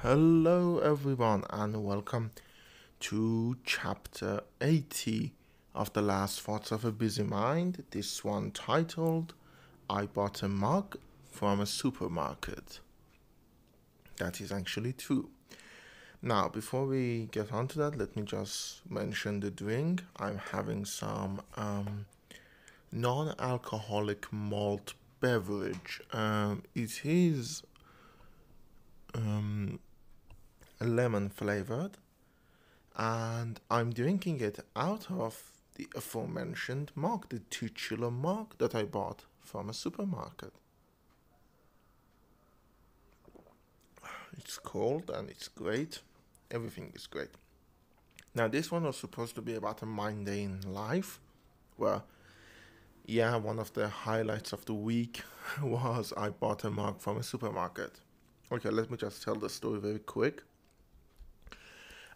Hello, everyone, and welcome to chapter 80 of The Last Thoughts of a Busy Mind. This one titled, I Bought a Mug from a Supermarket. That is actually true. Now, before we get on to that, let me just mention the drink. I'm having some non alcoholic malt beverage. It is lemon flavored, and I'm drinking it out of the aforementioned mug, the titular mug that I bought from a supermarket. It's cold and it's great. Everything is great. Now, this one was supposed to be about a mundane life, where, one of the highlights of the week was I bought a mug from a supermarket. Okay, let me just tell the story very quick.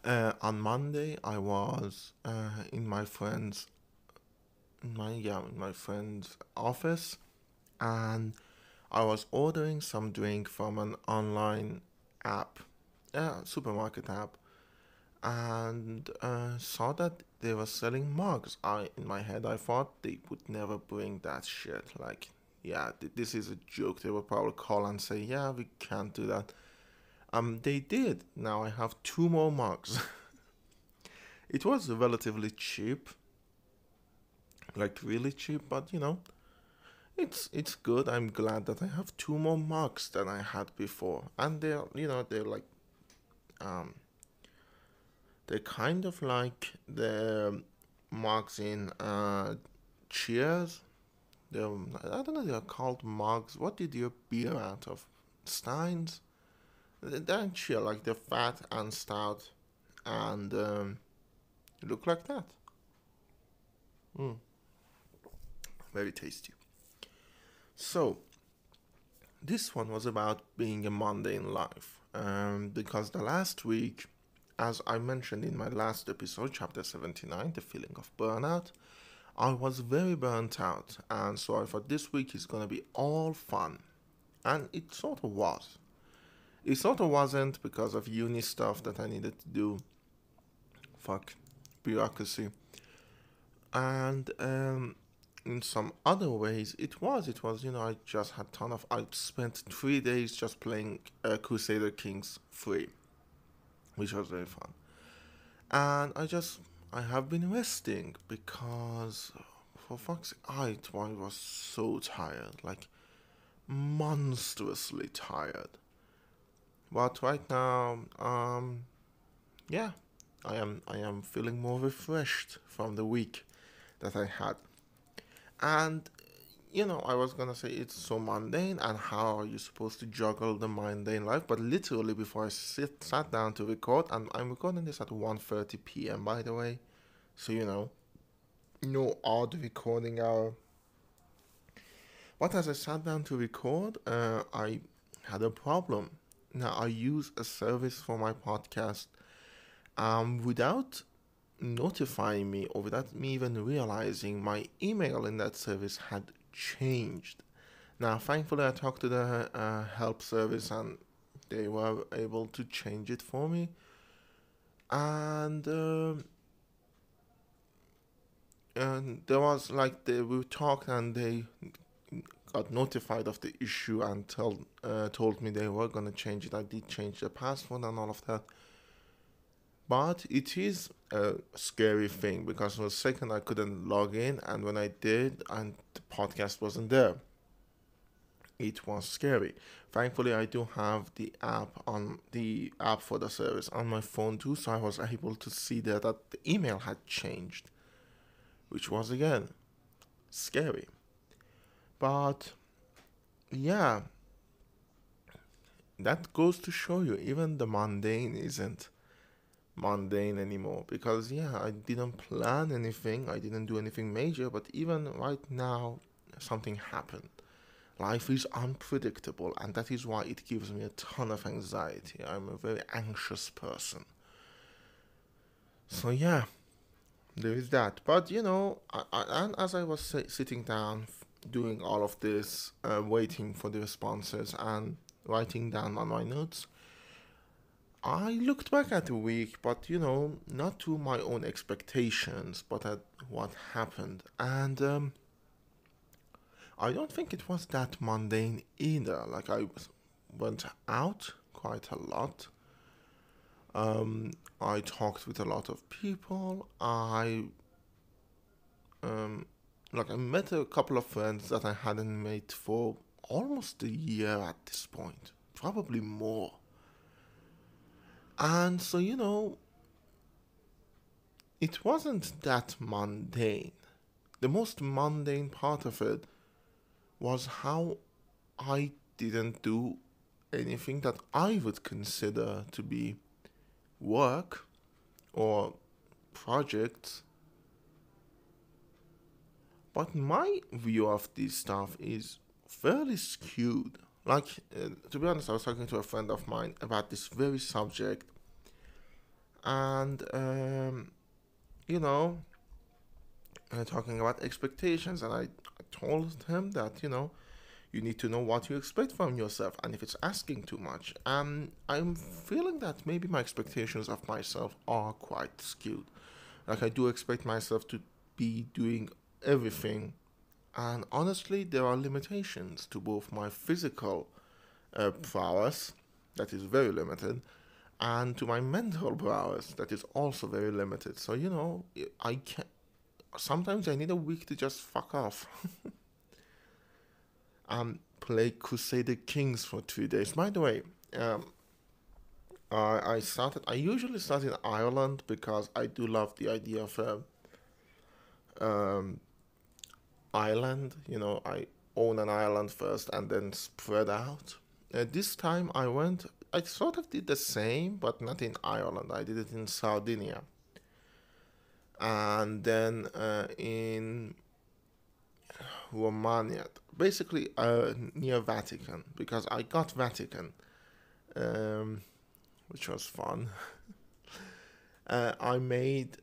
On Monday, I was in my friend's office, and I was ordering some drink from an online app, supermarket app, and saw that they were selling mugs. In my head, I thought they would never bring that shit. Like, this is a joke. They will probably call and say, yeah, we can't do that. They did. Now I have two more mugs. It was relatively cheap, like really cheap, but it's good. I'm glad that I have two more mugs than I had before, and um, they're kind of like the mugs in Cheers. I don't know. They're called mugs. What did your beer out of? Steins. They're chill, like they're fat and stout, and look like that. Mm, very tasty. So this one was about being a mundane life, because the last week, as I mentioned in my last episode, chapter 79, the feeling of burnout, I was very burnt out, and so I thought this week is gonna be all fun, and it sort of was. It sort of wasn't because of uni stuff that I needed to do. Fuck, bureaucracy. And in some other ways, it was. It was, I just had ton of. I spent 3 days just playing Crusader Kings 3, which was very fun. And I have been resting because, for fuck's sake, I was so tired. Like, monstrously tired. But right now, yeah, I am feeling more refreshed from the week that I had. And I was gonna say it's so mundane, and how are you supposed to juggle the mundane life? But literally, before I sat down to record, and I'm recording this at 1:30 p.m. by the way, so no odd recording hour. But as I sat down to record, I had a problem. Now I use a service for my podcast, without notifying me, or without me even realizing, my email in that service had changed. Now, thankfully, I talked to the help service, and they were able to change it for me. And there was like we talked, and they got notified of the issue and told me they were gonna change it. I did change the password and all of that. But it is a scary thing, because for a second I couldn't log in, and when I did, and the podcast wasn't there. It was scary. Thankfully, I do have the app for the service on my phone too, so I was able to see that the email had changed, which was again scary. But yeah, that goes to show you, even the mundane isn't mundane anymore, because I didn't plan anything, I didn't do anything major, but even right now something happened. Life is unpredictable, and that is why it gives me a ton of anxiety. I'm a very anxious person. So there is that. But and as I was sitting down doing all of this, waiting for the responses and writing down on my notes, I looked back at the week, but not to my own expectations, but at what happened. And I don't think it was that mundane either. Like, went out quite a lot. I talked with a lot of people. Um, I met a couple of friends that I hadn't met for almost a year at this point, probably more. And so, it wasn't that mundane. The most mundane part of it was how I didn't do anything that I would consider to be work or projects. But my view of this stuff is fairly skewed. Like, to be honest, I was talking to a friend of mine about this very subject, and you know, talking about expectations, and I told him that you need to know what you expect from yourself, and if it's asking too much. I'm feeling that maybe my expectations of myself are quite skewed. Like, I do expect myself to be doing everything, and honestly, there are limitations to both my physical prowess, that is very limited, and to my mental prowess, that is also very limited. So I can sometimes I need a week to just fuck off. Play Crusader Kings for 2 days. By the way, I usually start in Ireland because I do love the idea of um, island. I own an island first and then spread out. This time I sort of did the same, but not in Ireland. I did it in Sardinia. And then in Romania, basically near Vatican, because I got Vatican, um, which was fun. I made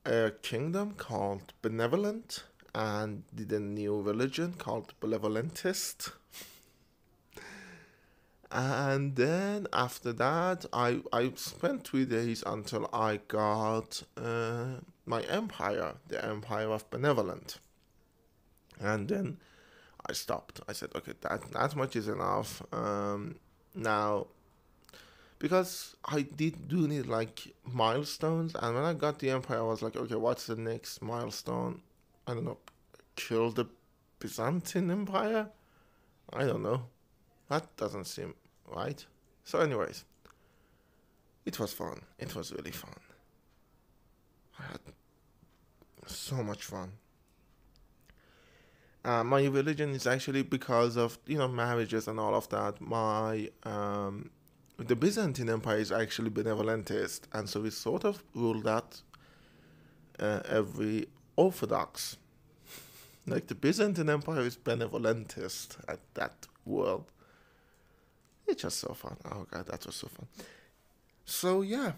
a kingdom called Benevolent and did a new religion called Benevolentist. And then after that, I spent 3 days until I got my empire, the Empire of Benevolent. And then I stopped. I said, okay, that much is enough. Now, because I do need like milestones, and when I got the empire, I was like, okay, what's the next milestone? I don't know, kill the Byzantine Empire? I don't know. That doesn't seem right. So, anyways, it was fun. It was really fun. I had so much fun. My religion is actually because of marriages and all of that. The Byzantine Empire is actually benevolentist, and so we sort of rule that every Orthodox. Like, the Byzantine Empire is benevolentist at that world. It's just so fun. Oh god, that was so fun. So yeah,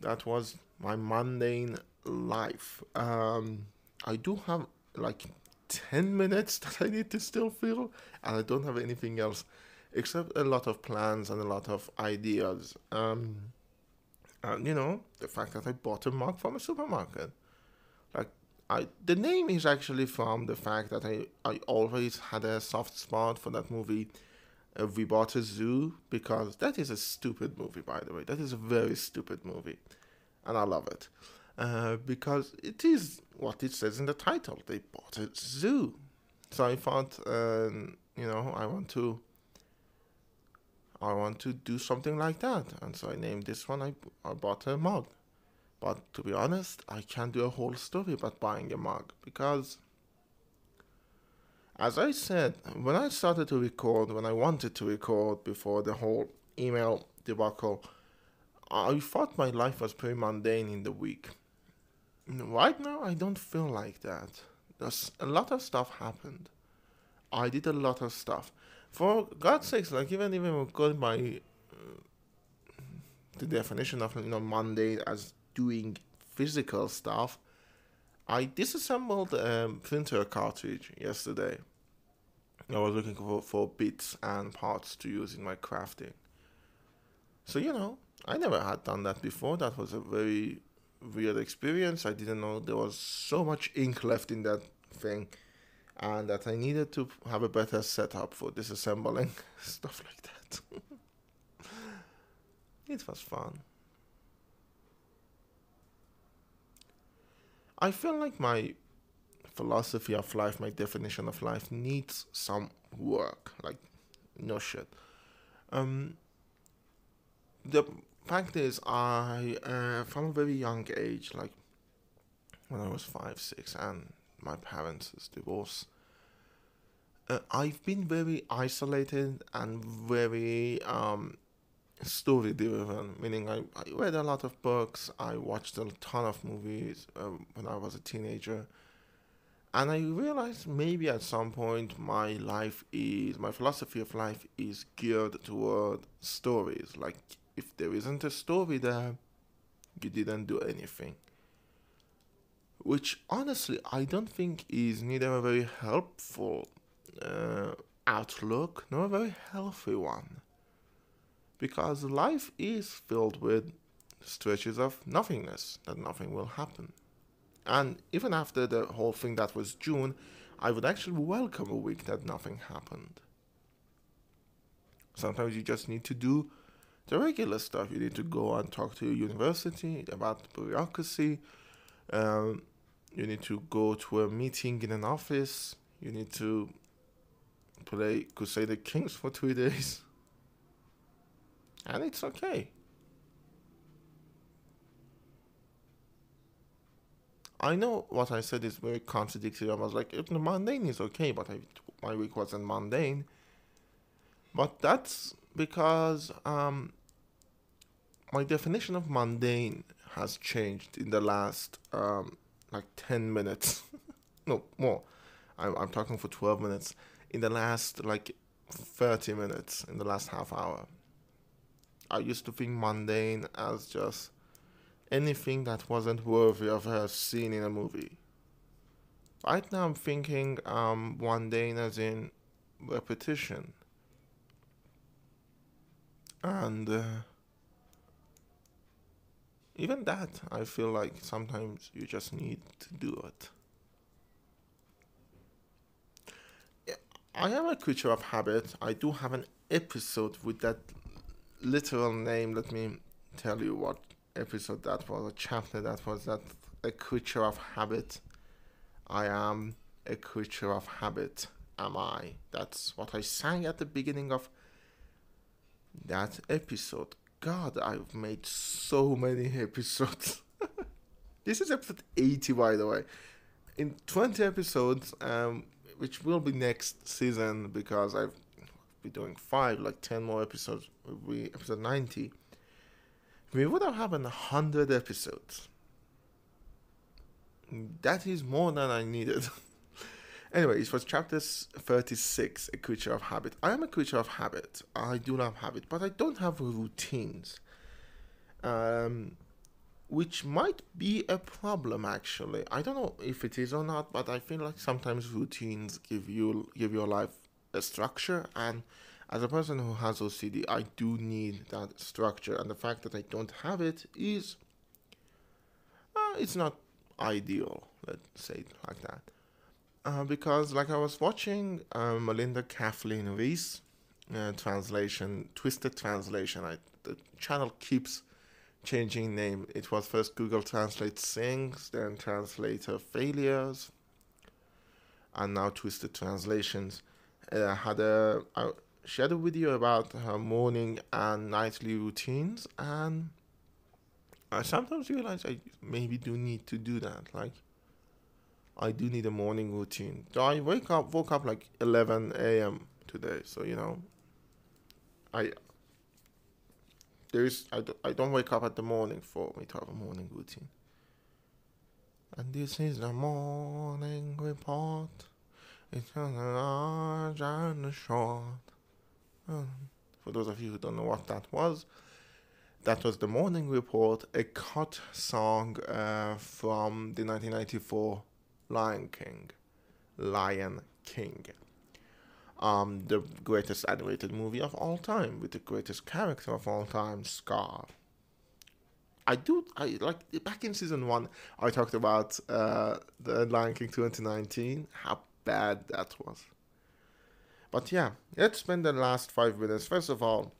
that was my mundane life. I do have like 10 minutes that I need to still fill, and I don't have anything else except a lot of plans and a lot of ideas. And the fact that I bought a mug from a supermarket. Like, the name is actually from the fact that I always had a soft spot for that movie, We Bought a Zoo, because that is a stupid movie, by the way. That is a very stupid movie, and I love it. Because it is what it says in the title. They bought a zoo. So I thought, I want to do something like that. And so I named this one, I bought a mug. But to be honest, I can't do a whole story about buying a mug, because, as I said, when I started to record, when I wanted to record before the whole email debacle, I thought my life was pretty mundane in the week. Right now, I don't feel like that. There's a lot of stuff happened. I did a lot of stuff. For God's sakes, like, even going by the definition of mundane as doing physical stuff, I disassembled a printer cartridge yesterday. I was looking for bits and parts to use in my crafting. So, I never had done that before. That was a very weird experience. I didn't know there was so much ink left in that thing, and that I needed to have a better setup for disassembling stuff like that. It was fun. I feel like my philosophy of life, my definition of life needs some work. Like, no shit. Um, the fact is, from a very young age, like when I was 5, 6, and my parents' divorce, I've been very isolated and very story driven, meaning I read a lot of books, I watched a ton of movies when I was a teenager, and I realized maybe at some point my philosophy of life is geared toward stories. Like, if there isn't a story there, you didn't do anything. Which honestly, I don't think is neither a very helpful outlook nor a very healthy one. Because life is filled with stretches of nothingness, that nothing will happen. And even after the whole thing that was June, I would actually welcome a week that nothing happened. Sometimes you just need to do the regular stuff. You need to go and talk to your university about bureaucracy. Um, you need to go to a meeting in an office. You need to play Crusader Kings for 3 days. And it's okay. I know what I said is very contradictory. I was like, if the mundane is okay, but my week wasn't mundane. But that's because my definition of mundane has changed in the last like 10 minutes. No, more. I'm talking for 12 minutes. In the last like 30 minutes, in the last half hour. I used to think mundane as just anything that wasn't worthy of a scene in a movie. Right now I'm thinking mundane as in repetition. And even that, I feel like sometimes you just need to do it. Yeah, I am a creature of habit. I do have an episode with that literal name. Let me tell you what episode that was, a chapter that was, that a creature of habit. I am a creature of habit. Am I? That's what I sang at the beginning of that episode. God, I've made so many episodes. This is episode 80, by the way. In 20 episodes, which will be next season because I've be doing 5, like 10 more episodes, will be episode 90. We would have had 100 episodes. That is more than I needed. Anyway, it was chapter 36, A Creature of Habit. I am a creature of habit. I do love habit, but I don't have routines. Which might be a problem, actually. I don't know if it is or not, but I feel like sometimes routines give your life a structure, and as a person who has OCD, I do need that structure, and the fact that I don't have it is it's not ideal, let's say it like that. Because like I was watching Melinda Kathleen Reese translation, Twisted Translation. The channel keeps changing name. It was first Google Translate Things, then Translator Failures, and now Twisted Translations. She had a video about her morning and nightly routines, and I sometimes realize I maybe do need to do that. Like, I do need a morning routine. So I woke up like 11 a.m. today. So I I don't wake up at the morning for me to have a morning routine. And this is the morning report. It's a large and a short. For those of you who don't know what that was the morning report, a cut song from the 1994 Lion King. the greatest animated movie of all time with the greatest character of all time, Scar. I like back in season one. I talked about the Lion King 2019. How bad that was. But yeah, let's spend the last 5 minutes. First of all,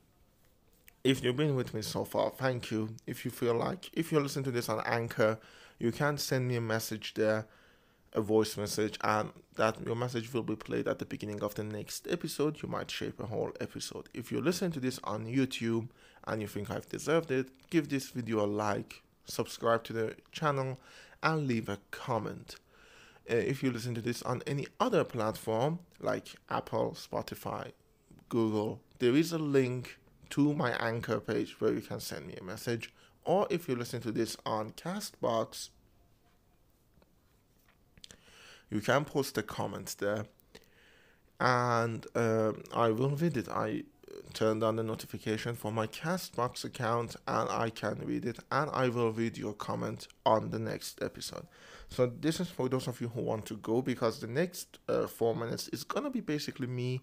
if you've been with me so far, thank you. If you feel like, if you listen to this on Anchor, you can send me a message there, a voice message, and that your message will be played at the beginning of the next episode. You might shape a whole episode. If you listen to this on YouTube and you think I've deserved it, give this video a like, subscribe to the channel, and leave a comment. If you listen to this on any other platform like Apple, Spotify, Google, there is a link to my Anchor page where you can send me a message. Or if you listen to this on Castbox, you can post a comment there, and I will read it. I turned on the notification for my Castbox account, and I can read it, and I will read your comment on the next episode. So this is for those of you who want to go, because the next 4 minutes is gonna be basically me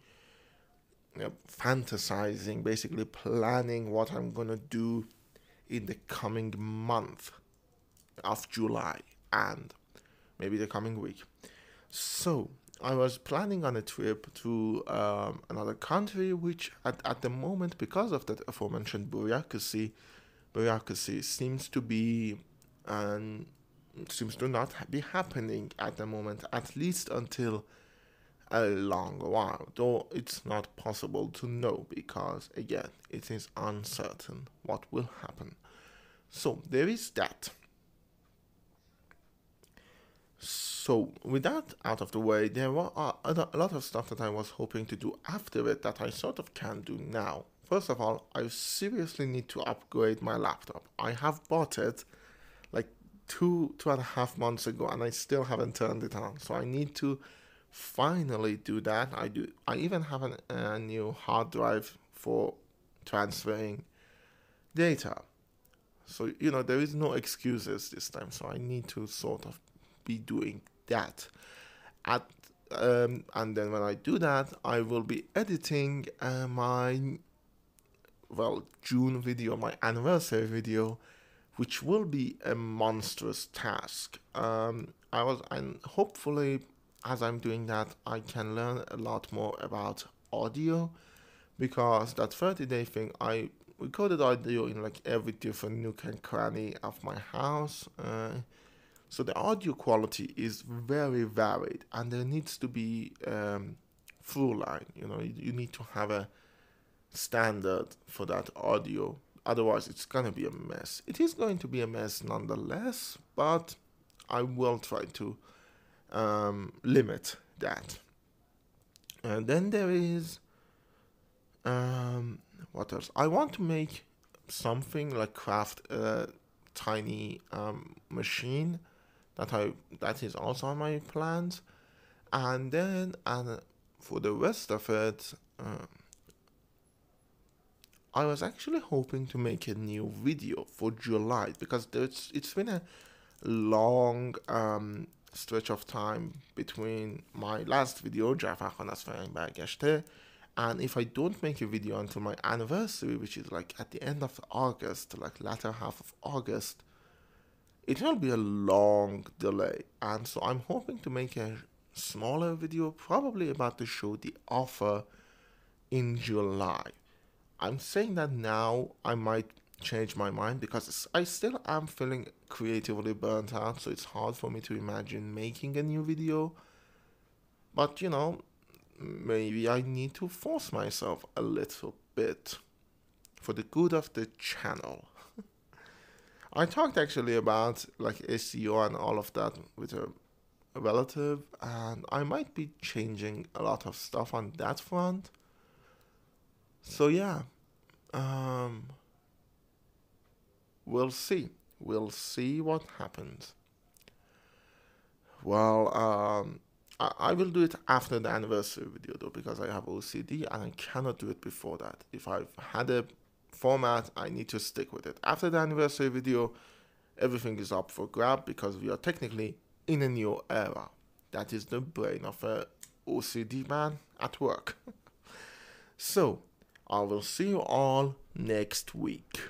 fantasizing, basically planning what I'm gonna do in the coming month of July and maybe the coming week. So I was planning on a trip to another country, which at the moment, because of that aforementioned bureaucracy seems to be seems to not be happening at the moment, at least until a long while, though it's not possible to know because, again, it is uncertain what will happen. So there is that. So with that out of the way, there were a lot of stuff that I was hoping to do after it that I sort of can do now. First of all, I seriously need to upgrade my laptop. I have bought it like 2.5 months ago, and I still haven't turned it on. So I need to finally do that. I even have a new hard drive for transferring data. So there is no excuses this time. So I need to sort of be doing that. And then when I do that, I will be editing my June video, my anniversary video, which will be a monstrous task. And hopefully, as I'm doing that, I can learn a lot more about audio, because that 30-day thing, I recorded audio in like every different nook and cranny of my house. So the audio quality is very varied, and there needs to be through line. You need to have a standard for that audio. Otherwise, it's going to be a mess. It is going to be a mess nonetheless, but I will try to limit that. And then there is what else? I want to make something like craft a tiny machine that is also on my plans. And then for the rest of it, I was actually hoping to make a new video for July, because it's been a long stretch of time between my last video, Jaffachonas Bargashte, and if I don't make a video until my anniversary, which is like at the end of August, like latter half of August, it will be a long delay. And so I'm hoping to make a smaller video, probably about the show The Offer, in July. I'm saying that now, I might change my mind because I still am feeling creatively burnt out, so it's hard for me to imagine making a new video. But maybe I need to force myself a little bit for the good of the channel. I talked actually about like SEO and all of that with a relative, and I might be changing a lot of stuff on that front. So yeah, we'll see. We'll see what happens. Well, I will do it after the anniversary video though, because I have OCD and I cannot do it before that. If I've had a format, I need to stick with it. After the anniversary video, everything is up for grab, because we are technically in a new era. That is the brain of a OCD man at work. So, I will see you all next week.